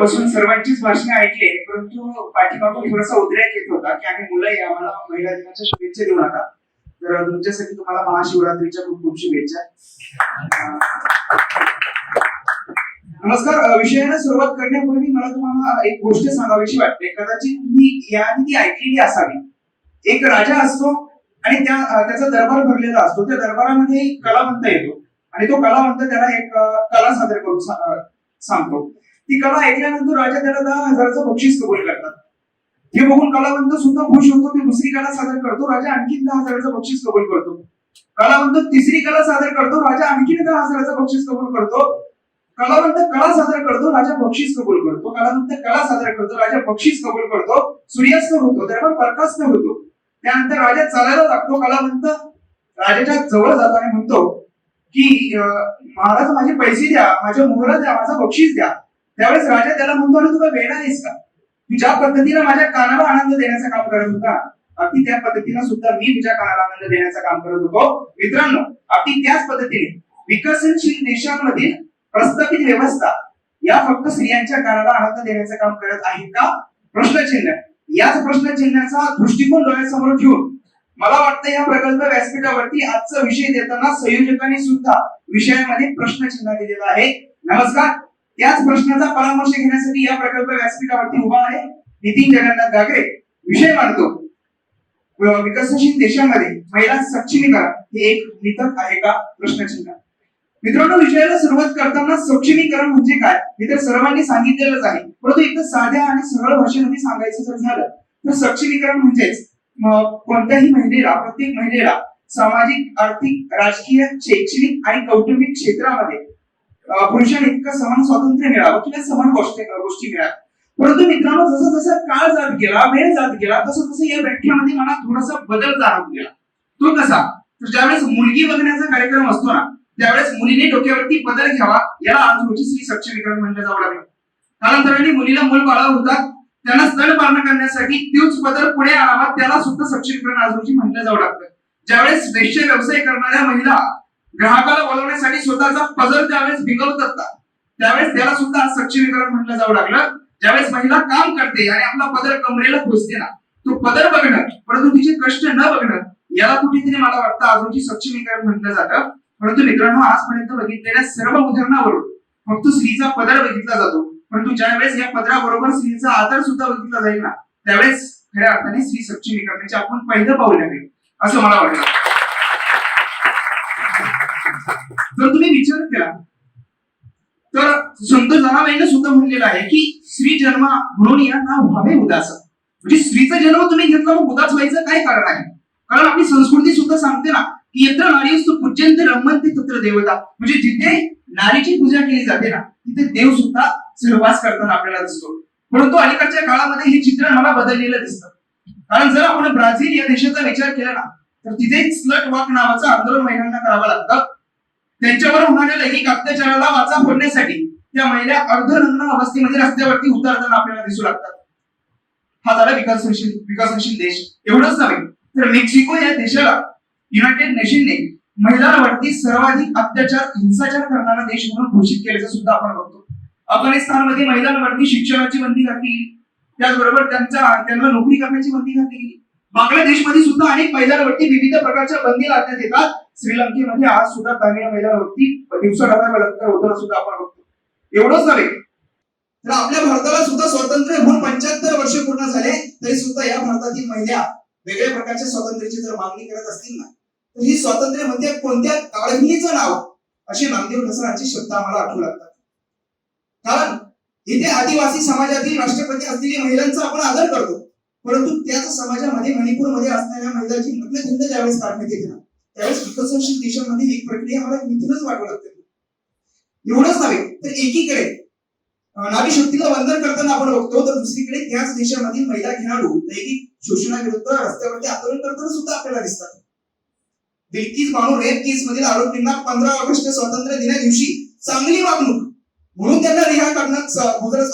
बसून सर्वांचीच भाषणे ऐकले, परंतु पाठीमागून थोडासा उद्रेक येत होता की आम्ही मुलंही आम्हाला महिला दिनाच्या शुभेच्छा देऊ नका. तर तुमच्यासाठी तुम्हाला महाशिवरात्रीच्या खूप खूप शुभेच्छा. नमस्कार. विषयाला सुरुवात करण्यापूर्वी मला तुम्हाला एक गोष्ट सांगावीशी वाटते. कदाचित तुम्ही याआधी ती ऐकलेली असावी. एक राजा असतो आणि त्याचा दरबार भरलेला असतो. त्या दरबारामध्ये एक कलावंत येतो आणि तो कलावंत त्याला एक कला सादर करून सांगतो. ती कला ऐकल्यानंतर राजा त्याला 10,000चं बक्षीस कबूल करतात. हे बघून कलावंत सुद्धा खुश होतो. ती दुसरी कला सादर करतो. राजा आणखीन 10,000चं बक्षीस कबूल करतो. कलावंत तिसरी कला सादर करतो. राजा आणखीन 10,000चं बक्षीस कबूल करतो. कलावंत कला सादर करतो. राजा बक्षीस कबूल करतो. कलावंत कला सादर करतो. राजा बक्षीस कबूल करतो. सूर्यास्त होतो. दरबार बरखास्त होतो. त्यानंतर राजा चालायला लागतो. कलावंत राजाच्या जवळ जाताना म्हणतो की महाराज माझे पैसे द्या, माझ्या मोहरा द्या, माझा बक्षीस द्या. त्यावेळेस राजा त्याला म्हणतो, अरे तुला वेळ आहेस का? तू ज्या पद्धतीने माझ्या कानाला आनंद देण्याचं काम करत होता, अगदी त्या पद्धतीने सुद्धा मी तुझ्या कानाला आनंद देण्याचं काम करत होतो. मित्रांनो, अगदी त्याच पद्धतीने विकसनशील देशांमधील प्रस्थापित व्यवस्था या फक्त स्त्रियांच्या कानाला आनंद देण्याचं काम करत आहे का? प्रश्नचिन्ह. याच प्रश्नचिन्हाचा दृष्टिकोन डोळ्यासमोर ठेवून मला वाटतं या प्रकल्प व्यासपीठावरती आजचा विषय देताना संयोजकांनी सुद्धा विषयामध्ये प्रश्नचिन्ह दिलेला आहे. नमस्कार. त्याच प्रश्नाचा परामर्श घेण्यासाठी या प्रकल्प व्यासपीठावरती उभा आहे नितीन जगन्नाथ गागरे. विषय मांडतो विकसनशील देशांमध्ये महिला सक्षमीकरण हे एक नितक आहे का? प्रश्नचिन्ह. मित्रांनो, विषयाला सुरुवात करताना सक्षमीकरण म्हणजे काय हे तर सर्वांनी सांगितलेलंच आहे, परंतु एकदम साध्या आणि सरळ भाषेमध्ये सांगायचं जर झालं तर सक्षमीकरण म्हणजेच कोणत्याही महिलेला, प्रत्येक महिलेला सामाजिक, आर्थिक, राजकीय, शैक्षणिक आणि कौटुंबिक क्षेत्रामध्ये पुरुषांइतकं समान स्वातंत्र्य मिळावं किंवा समान गोष्टी मिळाव्या. परंतु मित्रांनो, जसं जसं काळ जात गेला, वेळ जात गेला, तसं तसं या व्याख्यामध्ये मला थोडासा बदल जाणवत गेला. तो कसा? तर ज्यावेळेस मुलगी बघण्याचा कार्यक्रम असतो ना, त्यावेळेस मुलीने डोक्यावरती पदर घ्यावा, याला आज रोजी स्त्री सक्षमीकरण म्हटलं जावं लागलं. कालांतराने मुलीला मूल बाळ होतात, त्यांना स्तनपान करण्यासाठी तोच पदर पुढे आणावा, त्याला सुद्धा सक्षमीकरण आज रोजी म्हटलं जावं लागतं. ज्यावेळेस वेश्या व्यवसाय करणाऱ्या महिला ग्राहकाला बोलवण्यासाठी स्वतःचा पदर ज्यावेळेस बिघडवतात त्यावेळेस त्याला सुद्धा सक्षमीकरण म्हटलं जावं लागलं. ज्यावेळेस महिला काम करते आणि आपला पदर कमरेला खोचते ना, तो पदर बघणं परंतु तिचे कष्ट न बघणं, याला कुठेतरी मला वाटतं आज रोजी सक्षमीकरण म्हटलं जातं. परंतु मित्रांनो, आजपर्यंत बघितलेल्या सर्व उदाहरणावरून फक्त स्त्रीचा पदर बघितला जातो, परंतु ज्यावेळेस या पदराबरोबर स्त्रीचा आदर सुद्धा बघितला जाईल ना, त्यावेळेस खऱ्या अर्थाने स्त्री सक्षमीकरणाचे आपण पहिलं पाऊल टाकेल असं मला वाटतं. जर तुम्ही विचार केला तर संत जनाबाईंनी सुद्धा म्हणलेलं आहे की स्त्री जन्म म्हणून या नाव व्हावे उदास. म्हणजे स्त्रीचा जन्म तुम्ही घेतला मग उदास व्हायचं काय कारण आहे? कारण आपली संस्कृती सुद्धा सांगते ना की यत्र नारीस्तु पूज्यन्ते रमन्ते तत्र देवता. म्हणजे जिथे नारीची पूजा केली जाते ना, तिथे देव सुद्धा सहवास करताना आपल्याला दिसतो. परंतु अलीकडच्या काळामध्ये हे चित्र मला बदललेलं दिसतं. कारण जर आपण ब्राझील या देशाचा विचार केला ना, तर तिथे स्लट वॉक नावाचं आंदोलन महिलांना करावं लागतं. त्यांच्यावर होणाऱ्या लैंगिक अत्याचाराला वाचा फोडण्यासाठी त्या महिला अर्धनग्न अवस्थेमध्ये रस्त्यावरती उतरताना आपल्याला दिसू लागतात. हा झाला विकसनशील देश. एवढंच नव्हे तर मेक्सिको या देशाला युनायटेड नेशनने महिलांवरती सर्वाधिक अत्याचार, हिंसाचार करणारा देश म्हणून घोषित केल्याचं सुद्धा आपण बघतो. अफगाणिस्तानमध्ये महिलांवरती शिक्षणाची बंदी घातली गेली, त्याचबरोबर त्यांना नोकरी करण्याची बंदी घातली गेली. बांगलादेशमध्ये सुद्धा अनेक महिलांवरती विविध प्रकारच्या बंदी घालण्यात येतात. श्रीलंकेमध्ये आज सुद्धा ग्रामीण महिलांवरती दिवसाढवळ्या बलात्कार होताना सुद्धा आपण बघतो. एवढंच नव्हे तर आपल्या भारताला सुद्धा स्वातंत्र्य होऊन 75 वर्ष पूर्ण झाले, तरी सुद्धा या भारतातील महिला वेगळ्या प्रकारच्या स्वातंत्र्याची जर मागणी करत असतील ना, तर ही स्वातंत्र्य म्हणजे कोणत्या काळमिळीचं नाव, अशी नामदेव ढसाळांची शब्द आम्हाला आठवू लागतात. कारण इथे आदिवासी समाजातील राष्ट्रपती असलेल्या महिलांचा आपण आदर करतो, परंतु त्याच समाजामध्ये मणिपूरमध्ये असणाऱ्या महिलांची नग्नखंड ज्यावेळेस काढण्यात येते ना, त्यावेळेस विकसनशील देशांमध्ये ही प्रक्रिया मला मिथूनच वाटू लागते. एवढंच नव्हे तर एकीकडे नारी शक्तीला वंदन करताना आपण बघतो, तर दुसरीकडे त्याच देशामधील महिला खेळाडू लैंगिक शोषणाविरुद्ध रस्त्यावरती आंदोलन करताना सुद्धा आपल्याला दिसतात. बिल्किस बानो रेप केस मधील आरोपींना 15 ऑगस्ट स्वातंत्र्य दिना दिवशी चांगली वागणूक म्हणून त्यांना रिहा करण्यात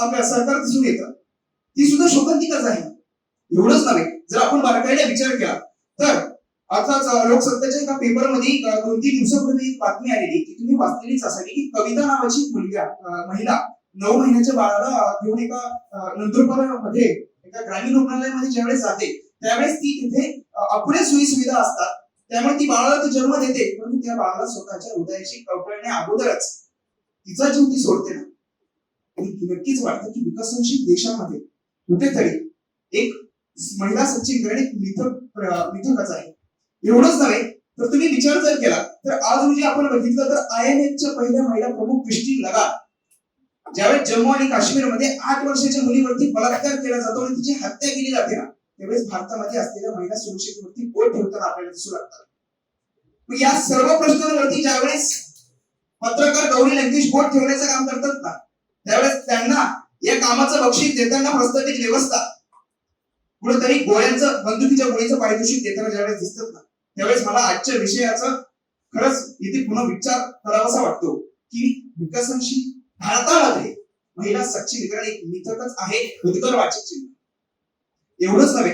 आपल्या सरकार दिसून येतं. ती सुद्धा शोकांतिकाच आहे. एवढंच नव्हे, जर आपण बारकाईने विचार केला तर अर्थात लोकसत्तेच्या एका पेपरमध्ये 2-3 दिवसापूर्वी एक बातमी आलेली की तुम्ही वाचलेलीच असावी की कविता नावाची महिला 9 महिन्याच्या बाळाला घेऊन एका नंदुरबारमध्ये एका ग्रामीण रुग्णालयामध्ये ज्यावेळेस जाते त्यावेळेस ती तिथे अपुऱ्या सोयी सुविधा असतात, त्यामुळे ती बाळाला ती जन्म देते, परंतु त्या बाळाला स्वतःच्या हृदयाची कळकळण्या अगोदरच तिचा जीव ती सोडते ना. नक्कीच वाटतं की विकसनशील देशामध्ये कुठेतरी एक महिला सक्षमीकरण एक मिथकच आहे. एवढंच नव्हे तर तुम्ही विचार जर केला तर आज रोजी आपण बघितलं तर IMFच्या पहिल्या महिला प्रमुख क्रिस्टीन लगार्ड ज्यावेळेस जम्मू आणि काश्मीरमध्ये 8 वर्षाच्या मुलीवरती बलात्कार केला जातो आणि तिची हत्या केली जाते ना, त्यावेळेस भारतामध्ये असलेल्या महिला सुरक्षेवरती बोट ठेवताना आपल्याला दिसू लागतात. या सर्व प्रश्नांवरती ज्यावेळेस पत्रकार गौरी लंकेश बोट ठेवण्याचं काम करतात ना, त्यावेळेस त्यांना या कामाचं बक्षीस देताना प्रस्तावित व्यवस्था कुठेतरी बंदुकीच्या गोळीचं पारितोषिक देताना ज्यावेळेस दिसतात ना, त्यावेळेस मला आजच्या विषयाचं खरंच इथे पुन्हा विचार करावासा वाटतो की विकसनशील भारतामध्ये महिला सक्षमीकरण एक मिथकच आहे, उद्गारवाचक चिन्ह. एवढंच नव्हे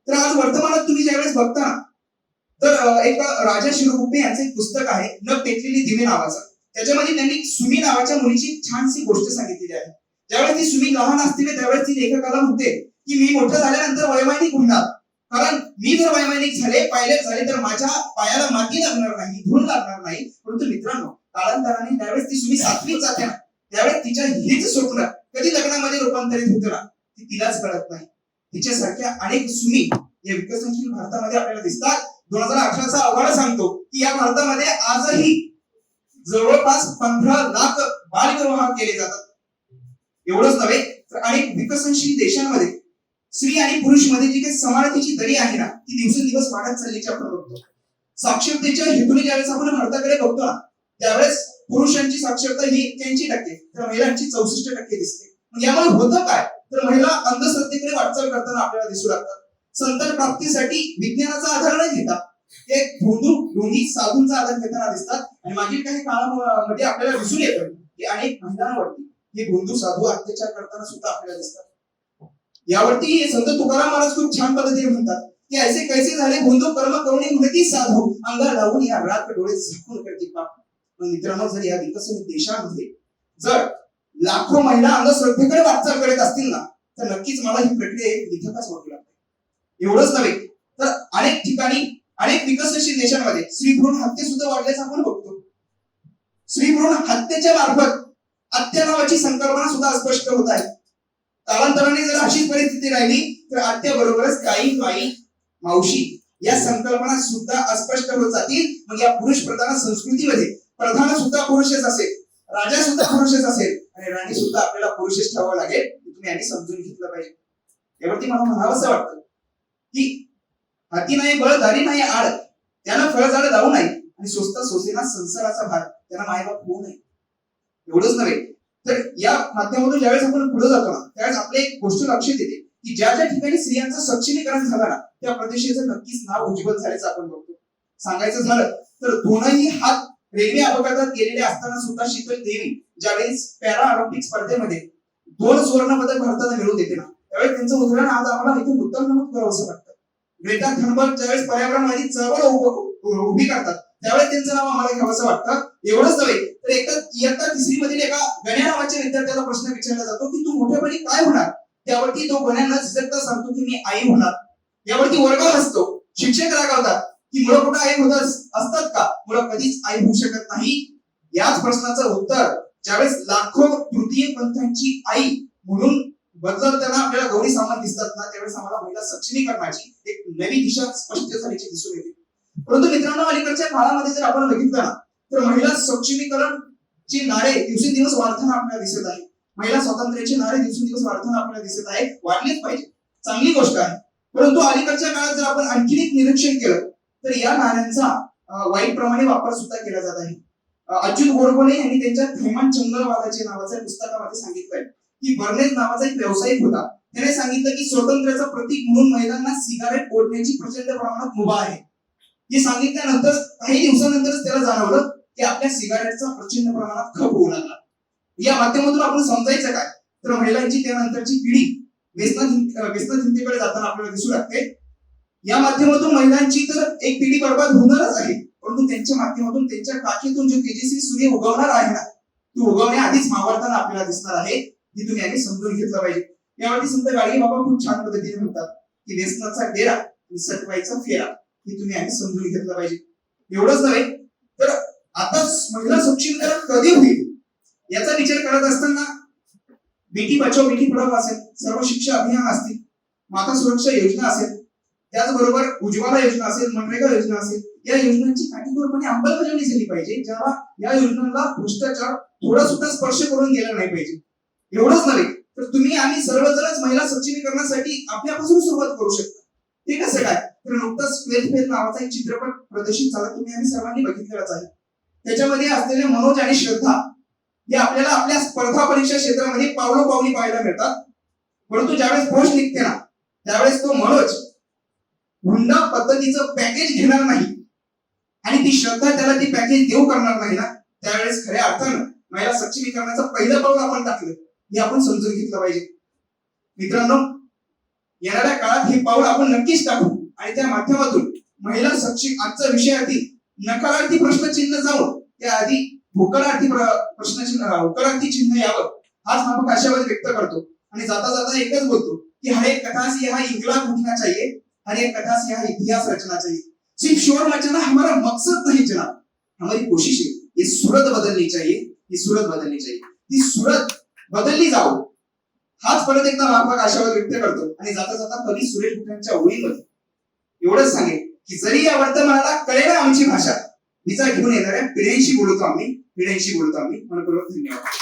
तर आज वर्तमानात तुम्ही ज्यावेळेस बघता ना तर एक राजा शिरगुप्पे यांचं एक पुस्तक आहे न पेटलेली दिवे नावाचं. त्याच्यामध्ये त्यांनी सुमी नावाच्या मुलीची छानशी गोष्ट सांगितलेली आहे. ज्यावेळेस ती सुमी लहान असते त्यावेळेस ती लेखकाला म्हणते की मी मोठं झाल्यानंतर वैमानिक होणार, कारण मी जर वैमानिक झाले पायलट झाले तर माझ्या पायाला माती लागणार नाही, धूळ लागणार नाही. परंतु मित्रांनो कालांतराने ज्यावेळेस ती सुमी 7वीत जाते ना त्यावेळेस तिच्या हेच स्वप्न कधी लग्नामध्ये रूपांतरित होते ना ती तिलाच कळत नाही. तिच्यासारख्या अनेक सुमी या विकसनशील भारतामध्ये आपल्याला दिसतात. 2018चा अहवाल सांगतो की या भारतामध्ये आजही जवळपास 15 लाख बालविवाह केले जातात. एवढंच नव्हे तर अनेक विकसनशील देशांमध्ये स्त्री आणि पुरुष मध्ये जी काही समानतेची दरी आहे ना ती दिवसेंदिवस वाढत चालल्याची आपण बघतो. साक्षरतेच्या हेतूने ज्यावेळेस आपण भारताकडे बघतो ना त्यावेळेस पुरुषांची साक्षरता ही 81% तर महिलांची 64% दिसते. यामुळे होतं काय तर महिला अंधश्रद्धेकडे वाटचाल करताना आपल्याला दिसू लागतात. संतान प्राप्तीसाठी विज्ञानाचा आधार न घेता एक ढोंगी साधूंचा आधार घेताना दिसतात. आणि मागील काही काळामध्ये आपल्याला दिसून येतं की अनेक महिलांवरती हे भोंदू साधू अत्याचार करताना सुद्धा आपल्याला दिसतात. यावरती संत तुकाराम महाराज खूप छान पद्धतीने म्हणतात की ऐसे कैसे झाले भोंदू कर्म करुणी म्हणती साधू अंगार लावून या रात डोळे झाकून करते पाप. मित्रांनो जर या विकसित देशामध्ये जर लाखो महिला अंधश्रद्धेकडे वाटचाल करत असतील ना तर नक्कीच मला ही प्रक्रिया एक मिथकच वाटू लागते. एवढंच नव्हे तर अनेक ठिकाणी अनेक विकसनशील देशांमध्ये स्त्री भ्रूण हत्या सुद्धा वाढल्याचं आपण बघतो. स्त्री भ्रूण हत्येच्या मार्फत हत्या नावाची संकल्पना सुद्धा अस्पष्ट होत आहे. कालांतराने जर अशीच परिस्थिती राहिली तर हत्या बरोबरच काही बाई मावशी या संकल्पना सुद्धा अस्पष्ट होत जातील. मग या पुरुष प्रधान संस्कृतीमध्ये प्रधान सुद्धा पुरुषच असेल, राजा सुद्धा पुरुषच असेल आणि राणी सुद्धा आपल्याला पुरुषच ठेवावं लागेल. तुम्ही आधी समजून घेतलं पाहिजे. यावरती मला म्हणावंसं वाटतं की हाती नाही बळ दारी नाही आड त्यांना फळझाड जाऊ नाही आणि स्वस्त सोसेना संसाराचा भार त्यांना मायबाप होऊ नये. एवढंच नव्हे तर या माध्यमातून ज्यावेळेस आपण पुढे जातो ना त्यावेळेस आपल्या एक गोष्ट लक्षात येते की ज्या ज्या ठिकाणी स्त्रियांचं सक्षमीकरण झालं ना त्या प्रदेशाचं नक्कीच नाव उज्ज्वल झाल्याचं आपण बघतो. सांगायचं झालं तर दोनही हात रेल्वे अपघातात गेलेले असताना सुद्धा शीतल देवी ज्यावेळेस पॅरा ऑलिम्पिक स्पर्धेमध्ये 2 सुवर्ण पदक भारताला मिळवून देते ना त्यावेळेस त्यांचं उदाहरण आज आम्हाला इथे मुद्दाम नमूद करावंसं वाटतं. ग्रेटा थनबर्ग ज्यावेळेस पर्यावरणवादी चळवळ उभी करतात त्यावेळेस त्यांचं नाव आम्हाला घ्यावंसं वाटतं. एवढंच नव्हे तर इयत्ता 3री मधील एका गण्या नावाच्या विद्यार्थ्याला प्रश्न विचारला जातो की तू मोठेपणी काय होणार. त्यावरती तो गण्यांना झिजकता सांगतो की मी आई होणार. यावरती वर्ग हसतो. शिक्षक रागावतात की मुलं कुठं आई होत असतात का, मुलं कधीच आई होऊ शकत नाही. याच प्रश्नाचं उत्तर ज्यावेळेस लाखो तृतीय पंथांची आई म्हणून बदलताना आपल्याला गौरी सामंत दिसतात ना त्यावेळेस आम्हाला महिला सक्षमीकरणाची एक नवी दिशा स्पष्ट झाल्याची दिसून येते. परंतु मित्रांनो अलीकडच्या काळामध्ये जर आपण बघितलं ना तर महिला सक्षमीकरणचे नारे दिवसेंदिवस वाढताना आपल्याला दिसत आहे. महिला स्वातंत्र्याचे नारे दिवसेंदिवस वाढताना आपल्याला दिसत आहे. वाढलेच पाहिजे, चांगली गोष्ट आहे. परंतु अलीकडच्या काळात जर आपण आणखी एक निरीक्षण केलं तर या नाऱ्यांचा वाईट प्रमाणे वापर सुद्धा केला जात आहे. अच्युत गोडबोले यांनी त्यांच्या थैमान चंगलवादाच्या नावाच्या पुस्तकामध्ये सांगितलंय की बर्नेज नावाचा एक व्यावसायिक होता. त्याने सांगितलं की स्वातंत्र्याचं प्रतीक म्हणून महिलांना सिगारेट ओढण्याची प्रचंड प्रमाणात मुभा आहे. हे सांगितल्यानंतर काही दिवसानंतरच त्याला जाणवलं की आपल्या सिगारेटचा प्रचंड प्रमाणात खप होऊ लागला. या माध्यमातून आपण समजायचं काय तर महिलांची त्यानंतरची पिढी व्यसनाधीनतेकडे जाताना आपल्याला दिसू लागते. या माध्यमातून महिलांची तर एक पिढी बर्बाद होणारच आहे. परंतु त्यांच्या माध्यमातून त्यांच्या काखेतून जो तेजस्वी सूर्य उगवणार आहे ना तो उगवण्याआधीच मावळताना आपल्याला दिसणार आहे. ही तुम्ही आम्ही समजून घेतलं पाहिजे. यावरती संत गाडगे बाबा खूप छान पद्धतीने म्हणतात की व्यसनाचा डेरा आणि सटवाईचा फेरा ही तुम्ही आम्ही समजून घेतलं पाहिजे. एवढंच नव्हे तर आता महिला सक्षमीकरण कधी होईल याचा विचार करत असताना बेटी बचाव बेटी पढाव असेल, सर्व शिक्षा अभियान असतील, माता सुरक्षा योजना असेल, त्याचबरोबर उज्ज्वला योजना असेल, मनरेगा योजना असेल, या योजनांची काटेकोरपणे अंमलबजावणी झाली पाहिजे, ज्याला या योजनांना भ्रष्टाचार थोडा सुद्धा स्पर्श करून गेला नाही पाहिजे. एवढंच नव्हे तर तुम्ही आम्ही सर्वजणच महिला सक्षमीकरणासाठी आपल्यापासून सुरुवात करू शकता. ते कसं काय तर नुकताच 12th फेल नावाचा एक चित्रपट प्रदर्शित झाला, तुम्ही आम्ही सर्वांनी बघितलेलाच आहे. त्याच्यामध्ये असलेले मनोज आणि श्रद्धा हे आपल्याला आपल्या स्पर्धा परीक्षा क्षेत्रामध्ये पावलोपावली पाहायला मिळतात. परंतु ज्यावेळेस पोस्ट निघते ना त्यावेळेस तो मनोज हुंडा पद्धतीचं पॅकेज घेणार नाही आणि ती श्रद्धा त्याला ती पॅकेज देऊ करणार नाही ना, त्यावेळेस खऱ्या अर्थानं महिला सक्षमीकरणाचं पहिलं पाऊल आपण टाकलं हे आपण समजून घेतलं पाहिजे. मित्रांनो, येणाऱ्या काळात हे पाऊल आपण नक्कीच टाकू आणि त्या माध्यमातून महिला सक्षम आजचा विषयातील नकारार्थी प्रश्नचिन्ह जाऊन त्याआधी होकारार्थी होकारार्थी चिन्ह यावं हाच माफक आशावाद व्यक्त करतो आणि जाता जाता एकच बोलतो कि हर एक कथा से यहाँ इंकलाब उठना चाहिए, हर एक कथा से यहाँ इतिहास रचना चाहिए. सिर्फ शोर मचाना हमारा मकसद नहीं जनाब, हमारी कोशिश है ये सूरत बदलनी चाहिए, ये सूरत बदलनी चाहिए, ती सूरत बदलली जाओ हाच परत एकदा माफक आशावाद व्यक्त करतो आणि जाता जाता कवी सुरेश भटांच्या ओळीमध्ये एवढंच सांगेल की जरी या वर्तमानाला कळेना आमची भाषा, तिचा घेऊन येणाऱ्या पिढ्यांशी बोलतो आम्ही, मनपूर्वक धन्यवाद.